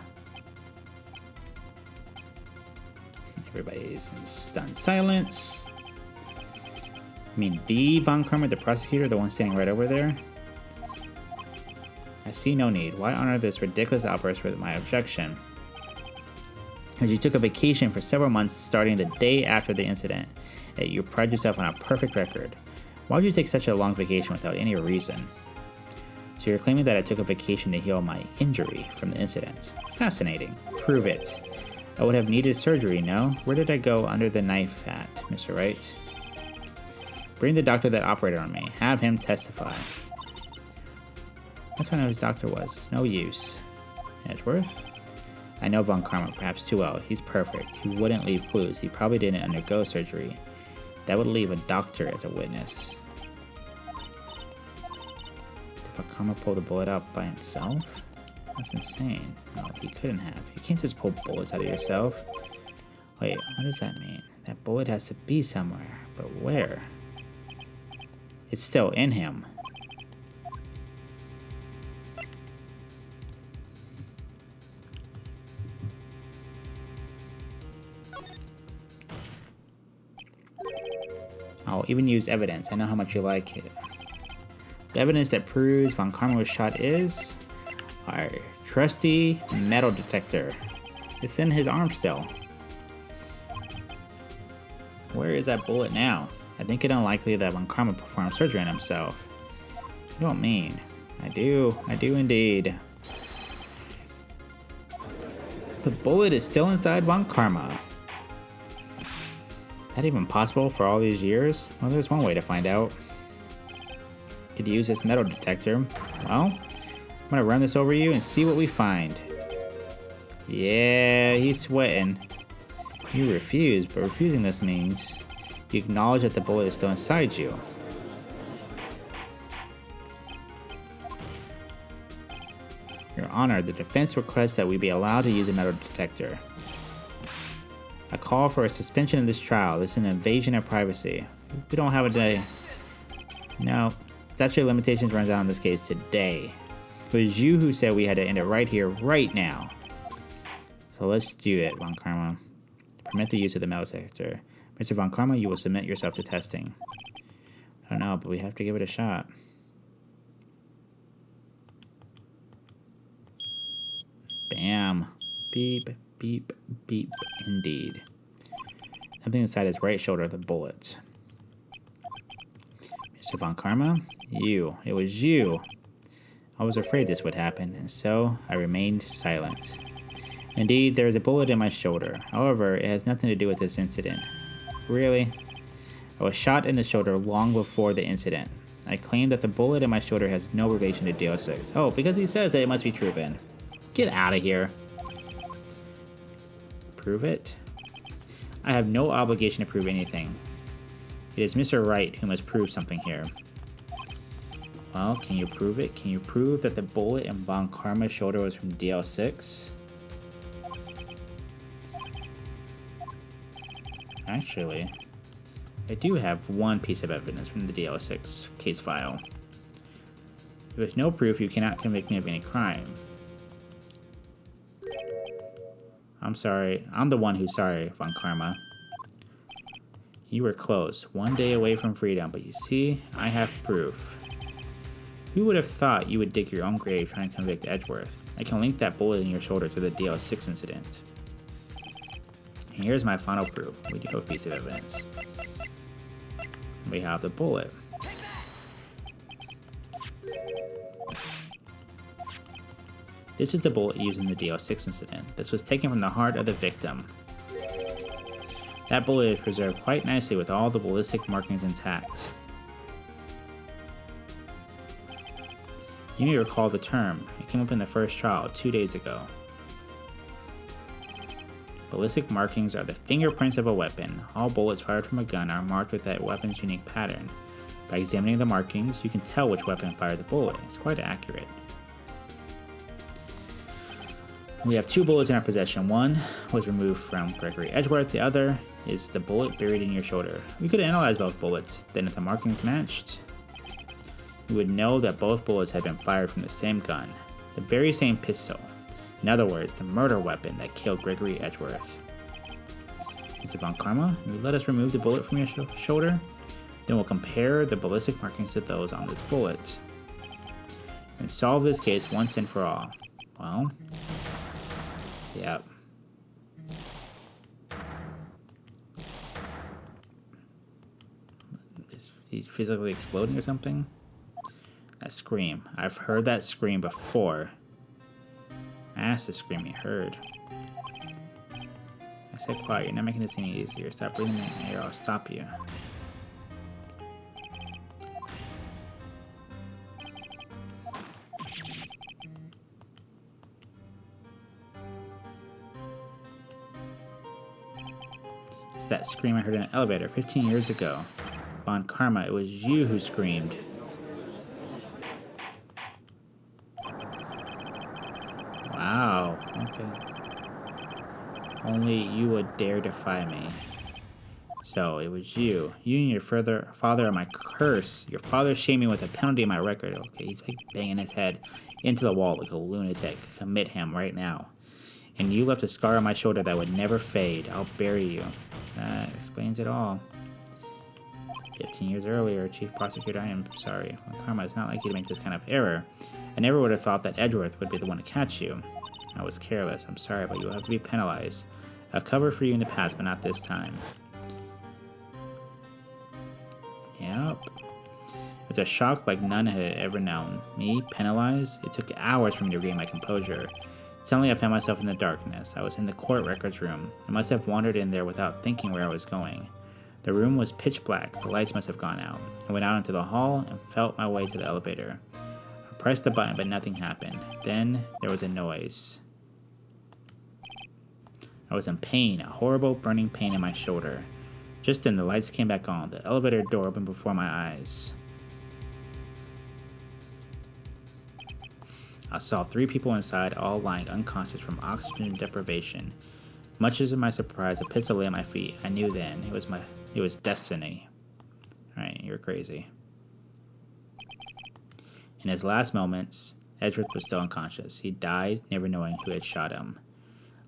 Everybody's in stunned silence. I mean, the Von Karma, the prosecutor, the one standing right over there? I see no need. Why honor this ridiculous outburst with my objection? As you took a vacation for several months starting the day after the incident, yet you pride yourself on a perfect record. Why would you take such a long vacation without any reason? So you're claiming that I took a vacation to heal my injury from the incident. Fascinating. Prove it. I would have needed surgery, no? Where did I go under the knife at, Mr. Wright? Bring the doctor that operated on me. Have him testify. That's when I knew who his doctor was. No use. Edgeworth? I know Von Karma perhaps too well. He's perfect. He wouldn't leave clues. He probably didn't undergo surgery. That would leave a doctor as a witness. Did Von Karma pull the bullet out by himself? That's insane. No, he couldn't have. You can't just pull bullets out of yourself. Wait, what does that mean? That bullet has to be somewhere. But where? It's still in him. I'll even use evidence. I know how much you like it. The evidence that proves Von Karma was shot is our trusty metal detector. It's in his arm still. Where is that bullet now? I think it unlikely that Von Karma performed surgery on himself. You don't mean. I do indeed. The bullet is still inside Von Karma. Is that even possible for all these years? Well, there's one way to find out. Could use this metal detector. Well, I'm gonna run this over you and see what we find. Yeah, he's sweating. You refuse, but refusing this means you acknowledge that the bullet is still inside you. Your Honor, the defense requests that we be allowed to use a metal detector. I call for a suspension of this trial. This is an invasion of privacy. We don't have a day. No. Statute of limitations runs out in this case today. It was you who said we had to end it right here, right now. So let's do it, Von Karma. Permit the use of the metal detector. Mr. Von Karma, you will submit yourself to testing. I don't know, but we have to give it a shot. Bam. Beep, beep, beep, indeed. Something inside his right shoulder of the bullet. Mr. Von Karma, you. It was you. I was afraid this would happen, and so I remained silent. Indeed, there is a bullet in my shoulder. However, it has nothing to do with this incident. Really? I was shot in the shoulder long before the incident. I claim that the bullet in my shoulder has no relation to DO6. Oh, because he says that it must be true then. Get out of here. Prove it? I have no obligation to prove anything. It is Mr. Wright who must prove something here. Well, can you prove it? Can you prove that the bullet in Von Karma's shoulder was from DL6? Actually, I do have one piece of evidence from the DL6 case file. If there's no proof, you cannot convict me of any crime. I'm sorry. I'm the one who's sorry, Von Karma. You were close, one day away from freedom, but you see, I have proof. Who would have thought you would dig your own grave trying to convict Edgeworth? I can link that bullet in your shoulder to the DL6 incident. And here's my final proof. We do have a piece of evidence. We have the bullet. This is the bullet used in the DL6 incident. This was taken from the heart of the victim. That bullet is preserved quite nicely with all the ballistic markings intact. You may recall the term. It came up in the first trial 2 days ago. Ballistic markings are the fingerprints of a weapon. All bullets fired from a gun are marked with that weapon's unique pattern. By examining the markings, you can tell which weapon fired the bullet. It's quite accurate. We have 2 bullets in our possession. One was removed from Gregory Edgeworth. The other is the bullet buried in your shoulder. We could analyze both bullets. Then if the markings matched, we would know that both bullets had been fired from the same gun, the very same pistol. In other words, the murder weapon that killed Gregory Edgeworth. Mr. Von Karma, will you let us remove the bullet from your shoulder? Then we'll compare the ballistic markings to those on this bullet and solve this case once and for all. Well, yep. Is he physically exploding or something? That scream. I've heard that scream before. That's the scream you heard. I said quiet, you're not making this any easier. Stop breathing in the air, I'll stop you. It's that scream I heard in an elevator 15 years ago. Von Karma, it was you who screamed. Wow, okay. Only you would dare defy me. So, it was you. You and your father are my curse. Your father shamed me with a penalty in my record. Okay, he's like banging his head into the wall like a lunatic. Commit him right now. And you left a scar on my shoulder that would never fade. I'll bury you. That explains it all. 15 years earlier, Chief Prosecutor, I am sorry. Karma, it's not like you to make this kind of error. I never would have thought that Edgeworth would be the one to catch you. I was careless. I'm sorry, but you'll have to be penalized. I've covered for you in the past, but not this time. Yep. It's a shock like none had ever known. Me, penalized? It took hours for me to regain my composure. Suddenly I found myself in the darkness. I was in the court records room. I must have wandered in there without thinking where I was going. The room was pitch black. The lights must have gone out. I went out into the hall and felt my way to the elevator. I pressed the button, but nothing happened. Then there was a noise. I was in pain, a horrible burning pain in my shoulder. Just then the lights came back on. The elevator door opened before my eyes. I saw 3 people inside, all lying unconscious from oxygen deprivation. Much to my surprise, a pistol lay at my feet. I knew then it was destiny. Alright, you're crazy. In his last moments, Edgeworth was still unconscious. He died, never knowing who had shot him.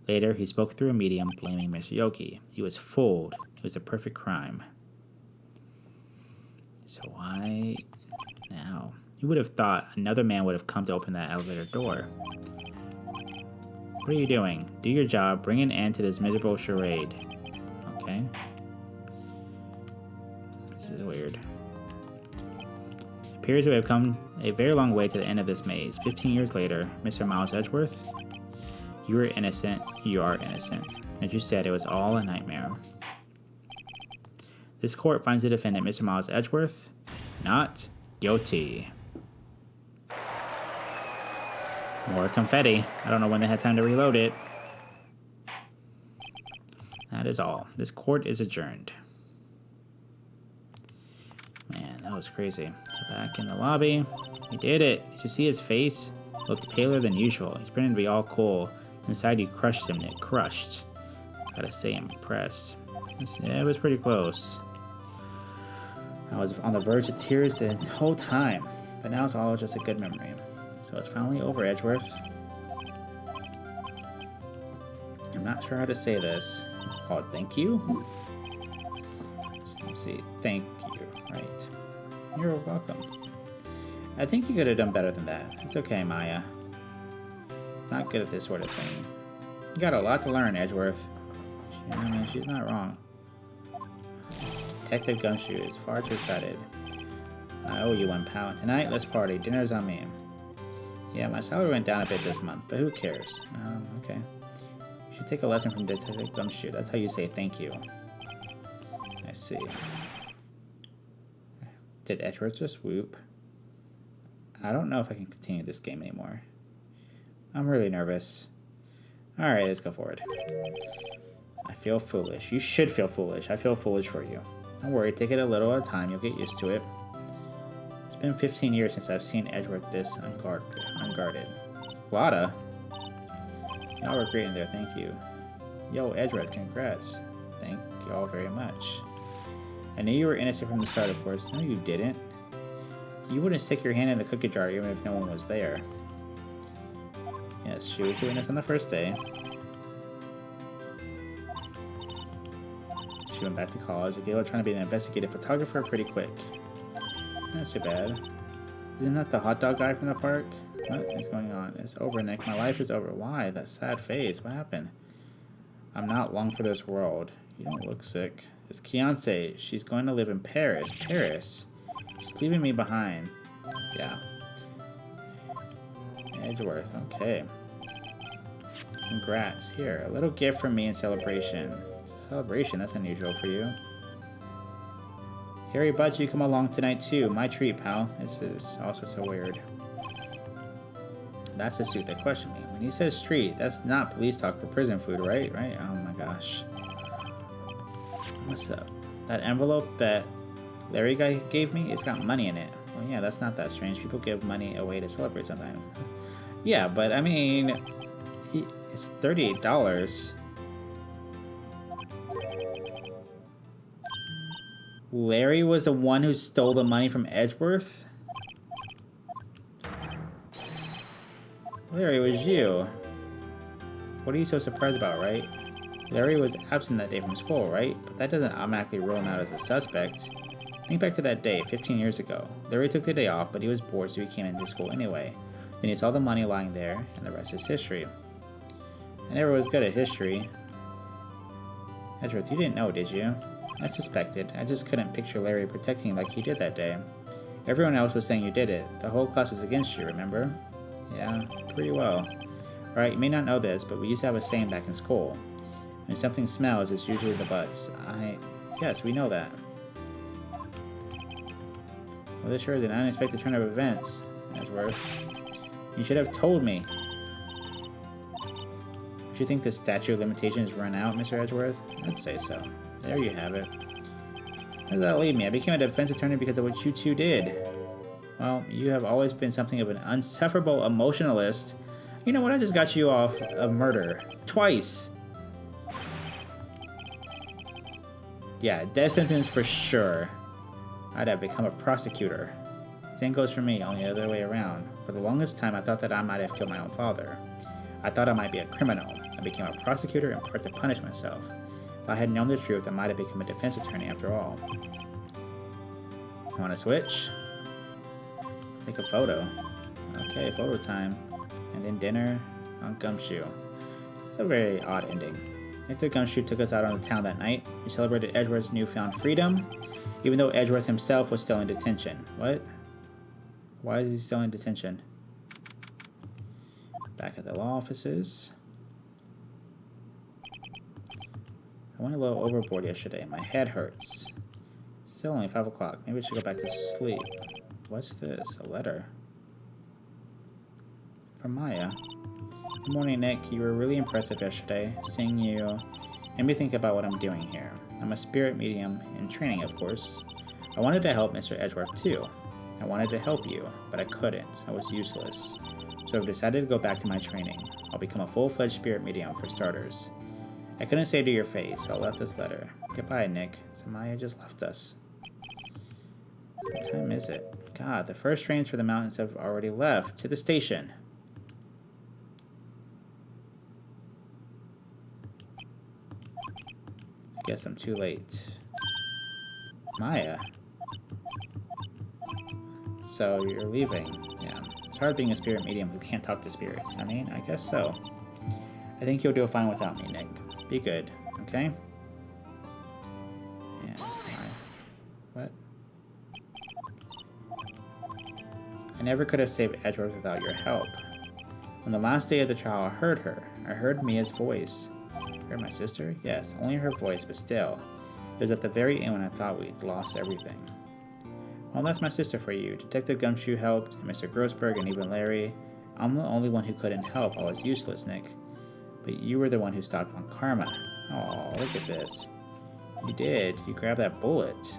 Later, he spoke through a medium, blaming Mr. Yoki. He was fooled. It was a perfect crime. So why now? You would have thought another man would have come to open that elevator door. What are you doing? Do your job. Bring an end to this miserable charade. Okay. This is weird. It appears we have come a very long way to the end of this maze. 15 years later, Mr. Miles Edgeworth, you were innocent. You are innocent. As you said, it was all a nightmare. This court finds the defendant, Mr. Miles Edgeworth, not guilty. More confetti. I don't know when they had time to reload it. That is all. This court is adjourned. Man, that was crazy. Back in the lobby. He did it. Did you see his face? Looked paler than usual. He's pretending to be all cool. Inside, you crushed him, Nick. Crushed. Gotta say, I'm impressed. Yeah, it was pretty close. I was on the verge of tears the whole time, but now it's all just a good memory. So it's finally over, Edgeworth. I'm not sure how to say this. It's called thank you. Let's see. Thank you. Right. You're welcome. I think you could have done better than that. It's okay, Maya. Not good at this sort of thing. You got a lot to learn, Edgeworth. She's not wrong. Detective Gumshoe is far too excited. I owe you one, pal. Tonight, let's party. Dinner's on me. Yeah, my salary went down a bit this month, but who cares? Okay. You should take a lesson from Detective Gumshoe. That's how you say thank you. I see. Did Edgeworth just whoop? I don't know if I can continue this game anymore. I'm really nervous. Alright, let's go forward. I feel foolish. You should feel foolish. I feel foolish for you. Don't worry, take it a little at a time. You'll get used to it. It's been 15 years since I've seen Edgeworth this unguarded. Lotta? Y'all were great in there, thank you. Yo, Edgeworth, congrats. Thank y'all very much. I knew you were innocent from the start, of course. No, you didn't. You wouldn't stick your hand in the cookie jar even if no one was there. Yes, she was doing this on the first day. She went back to college. I gave up trying to be an investigative photographer pretty quick. That's too bad. Isn't that the hot dog guy from the park? What is going on? It's over, Nick. My life is over. Why? That sad face. What happened? I'm not long for this world. You don't look sick. It's Fiancé. She's going to live in Paris. Paris? She's leaving me behind. Yeah. Edgeworth. Okay. Congrats. Here, a little gift from me in celebration. Celebration? That's unusual for you. Harry Butts, you come along tonight too. My treat, pal. This is also so weird. That's the suit that questioned me. When he says treat, that's not police talk for prison food, right? Right? Oh my gosh. What's up? That envelope that Larry guy gave me, it's got money in it. Well, yeah, that's not that strange. People give money away to celebrate sometimes. Yeah, but I mean, it's $38. Larry was the one who stole the money from Edgeworth? Larry, it was you. What are you so surprised about, right? Larry was absent that day from school, right? But that doesn't automatically rule him out as a suspect. Think back to that day, 15 years ago. Larry took the day off, but he was bored, so he came into school anyway. Then he saw the money lying there, and the rest is history. I never was good at history. Edgeworth, you didn't know, did you? I suspected. I just couldn't picture Larry protecting you like he did that day. Everyone else was saying you did it. The whole class was against you, remember? Yeah, pretty well. Alright, you may not know this, but we used to have a saying back in school. When something smells, it's usually the butts. Yes, we know that. Well, this sure is an unexpected turn of events, Edgeworth. You should have told me. Do you think the statute of limitations run out, Mr. Edgeworth? I'd say so. There you have it. Where does that leave me? I became a defense attorney because of what you two did. Well, you have always been something of an unsufferable emotionalist. You know what? I just got you off of murder. Twice. Yeah, death sentence for sure. I'd have become a prosecutor. Same goes for me, only the other way around. For the longest time, I thought that I might have killed my own father. I thought I might be a criminal. I became a prosecutor in part to punish myself. If I had known the truth, I might have become a defense attorney after all. Want to switch? Take a photo. Okay, photo time. And then dinner on Gumshoe. It's a very odd ending. After Gumshoe took us out on the town that night, we celebrated Edgeworth's newfound freedom, even though Edgeworth himself was still in detention. What? Why is he still in detention? Back at the law offices. I went a little overboard yesterday. My head hurts. Still only 5 o'clock. Maybe I should go back to sleep. What's this? A letter? From Maya. Good morning, Nick. You were really impressive yesterday. Seeing you made me think about what I'm doing here. I'm a spirit medium in training, of course. I wanted to help Mr. Edgeworth, too. I wanted to help you, but I couldn't. I was useless. So I've decided to go back to my training. I'll become a full-fledged spirit medium for starters. I couldn't say it to your face, so I left this letter. Goodbye, Nick. Samaya just left us. What time is it? God, the first trains for the mountains have already left. To the station. I guess I'm too late. Maya. So you're leaving. Yeah. It's hard being a spirit medium who can't talk to spirits. I mean, I guess so. I think you'll do fine without me, Nick. Be good, okay? Yeah. What? I never could have saved Edgeworth without your help. On the last day of the trial, I heard her. I heard Mia's voice. Heard my sister? Yes, only her voice, but still. It was at the very end when I thought we'd lost everything. Well, that's my sister for you. Detective Gumshoe helped, and Mr. Grossberg, and even Larry. I'm the only one who couldn't help. I was useless, Nick. But you were the one who stopped on Karma. Oh, look at this. You did. You grabbed that bullet.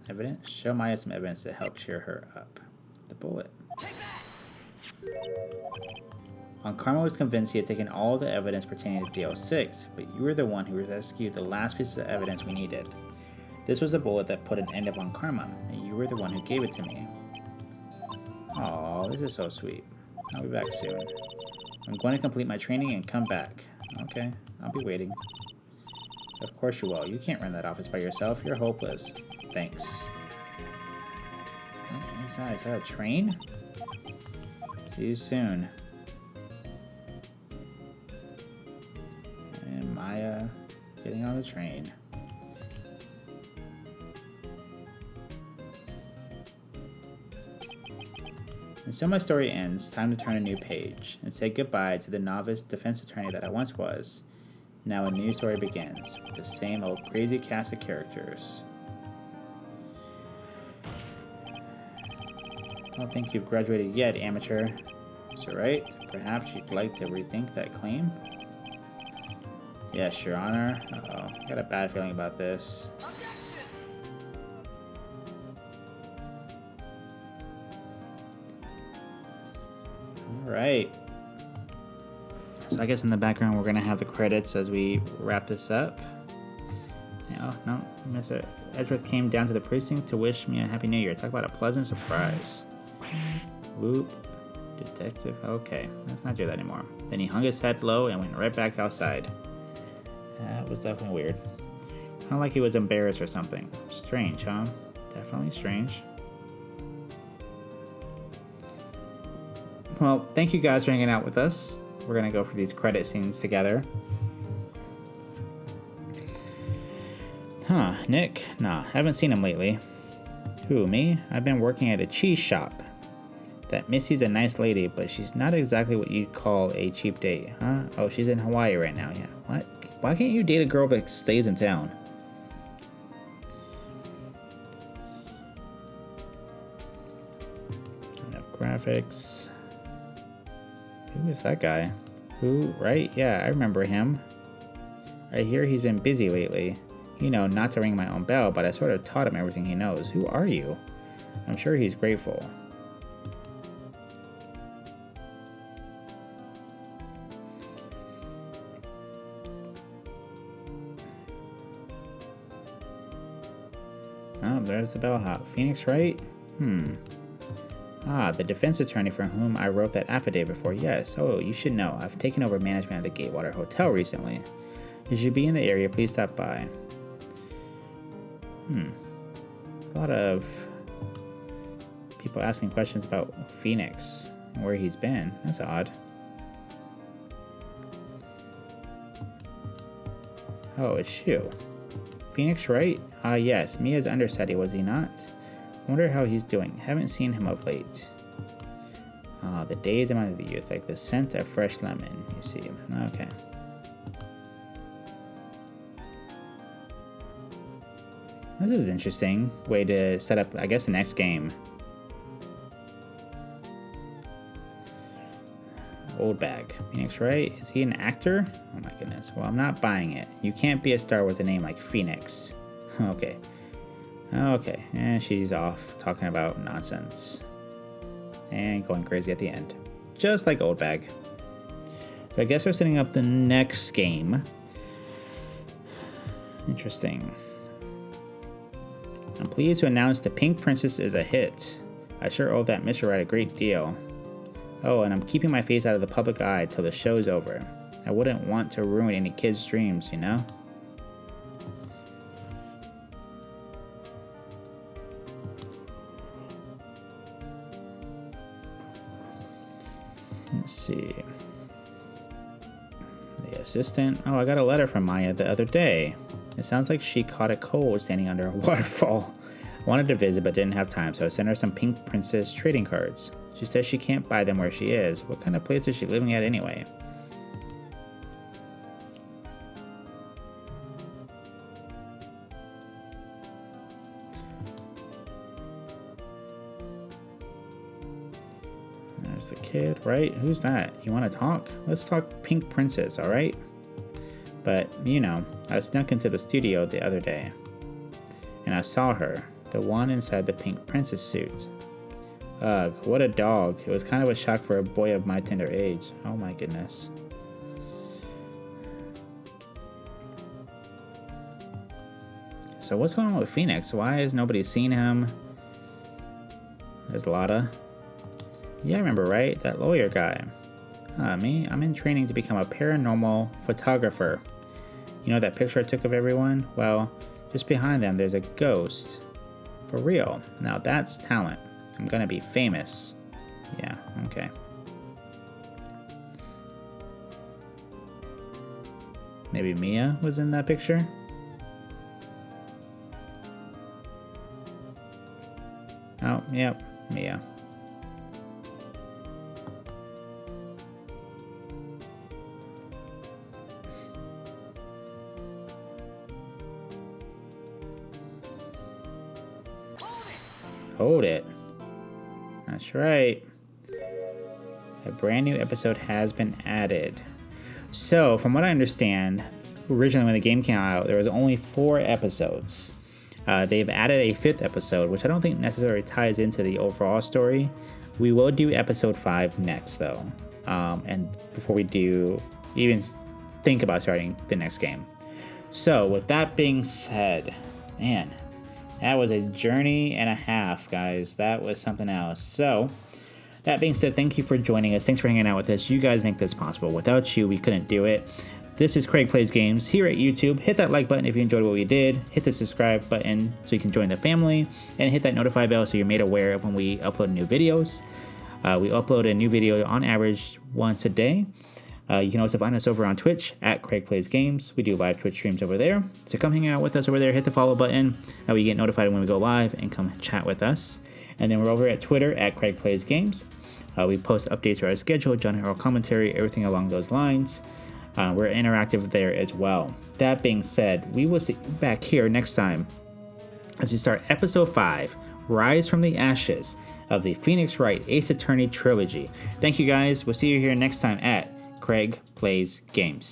Evidence? Show Maya some evidence to help cheer her up. The bullet. On Karma was convinced he had taken all the evidence pertaining to DL6, but you were the one who rescued the last piece of evidence we needed. This was the bullet that put an end of on Karma, and you were the one who gave it to me. Aw, this is so sweet. I'll be back soon. I'm going to complete my training and come back. Okay, I'll be waiting. Of course you will. You can't run that office by yourself. You're hopeless. Thanks. What is that? Is that a train? See you soon. And Maya getting on the train. And so my story ends. Time to turn a new page and say goodbye to the novice defense attorney that I once was. Now a new story begins with the same old crazy cast of characters. I don't think you've graduated yet, amateur. Mr. Wright, perhaps you'd like to rethink that claim? Yes, Your Honor. Uh-oh, I got a bad feeling about this. Alright. So I guess in the background we're going to have the credits as we wrap this up. Oh, no. Mr. Edgeworth came down to the precinct to wish me a Happy New Year. Talk about a pleasant surprise. Whoop. Detective. Okay, let's not do that anymore. Then he hung his head low and went right back outside. That was definitely weird. Kind of like he was embarrassed or something. Strange, huh? Definitely strange. Well, thank you guys for hanging out with us. We're going to go for these credit scenes together. Huh, Nick? Nah, haven't seen him lately. Who, me? I've been working at a cheese shop. That Missy's a nice lady, but she's not exactly what you'd call a cheap date, huh? Oh, she's in Hawaii right now, yeah. What? Why can't you date a girl that stays in town? Enough graphics. Who is that guy? Who? Right? Yeah, I remember him. I hear he's been busy lately. You know, not to ring my own bell, but I sort of taught him everything he knows. Who are you? I'm sure he's grateful. Oh, there's the bellhop. Phoenix Wright? Ah, the defense attorney for whom I wrote that affidavit for. Yes. Oh, you should know. I've taken over management of the Gatewater Hotel recently. You should be in the area. Please stop by. A lot of people asking questions about Phoenix and where he's been. That's odd. Oh, it's you. Phoenix Wright? Ah, yes. Mia's understudy, was he not? Wonder how he's doing. Haven't seen him of late. Ah, the days of my youth, like the scent of fresh lemon, you see. Okay. This is an interesting way to set up, I guess, the next game. Old bag. Phoenix Wright? Is he an actor? Oh my goodness. Well, I'm not buying it. You can't be a star with a name like Phoenix. Okay. Okay. And she's off talking about nonsense. And going crazy at the end. Just like Old Bag. So I guess we're setting up the next game. Interesting. I'm pleased to announce The Pink Princess is a hit. I sure owe that Mr. Wright a great deal. Oh, and I'm keeping my face out of the public eye till the show's over. I wouldn't want to ruin any kids' dreams, you know? Let's see. The assistant. Oh, I got a letter from Maya the other day. It sounds like she caught a cold standing under a waterfall. I wanted to visit but didn't have time, so I sent her some Pink Princess trading cards. She says she can't buy them where she is. What kind of place is she living at anyway? There's the kid, right? Who's that? You want to talk? Let's talk Pink Princess, alright? But, you know, I snuck into the studio the other day. And I saw her, the one inside the Pink Princess suit. Ugh, what a dog. It was kind of a shock for a boy of my tender age. Oh my goodness. So what's going on with Phoenix? Why has nobody seen him? There's Lotta. Yeah, I remember, right? That lawyer guy. Me? I'm in training to become a paranormal photographer. You know that picture I took of everyone? Well, just behind them there's a ghost. For real. Now that's talent. I'm gonna be famous. Yeah, okay. Maybe Mia was in that picture? Oh, yep, Mia. Hold it. That's right. A brand new episode has been added. So, from what I understand, originally when the game came out, there was only 4 episodes. They've added a 5th episode, which I don't think necessarily ties into the overall story. We will do episode 5 next, though. And before we do even think about starting the next game. So, with that being said, man, that was a journey and a half, guys. That was something else. So, that being said, thank you for joining us. Thanks for hanging out with us. You guys make this possible. Without you, we couldn't do it. This is Craig Plays Games here at YouTube. Hit that like button if you enjoyed what we did. Hit the subscribe button so you can join the family. And hit that notify bell so you're made aware of when we upload new videos. We upload a new video on average once a day. You can also find us over on Twitch at Craig Plays Games. We do live Twitch streams over there. So come hang out with us over there. Hit the follow button. That way you get notified when we go live and come chat with us. And then we're over at Twitter at Craig Plays Games. We post updates to our schedule, general commentary, everything along those lines. We're interactive there as well. That being said, we will see you back here next time as we start episode 5, Rise from the Ashes of the Phoenix Wright Ace Attorney Trilogy. Thank you guys. We'll see you here next time at Craig Plays Games.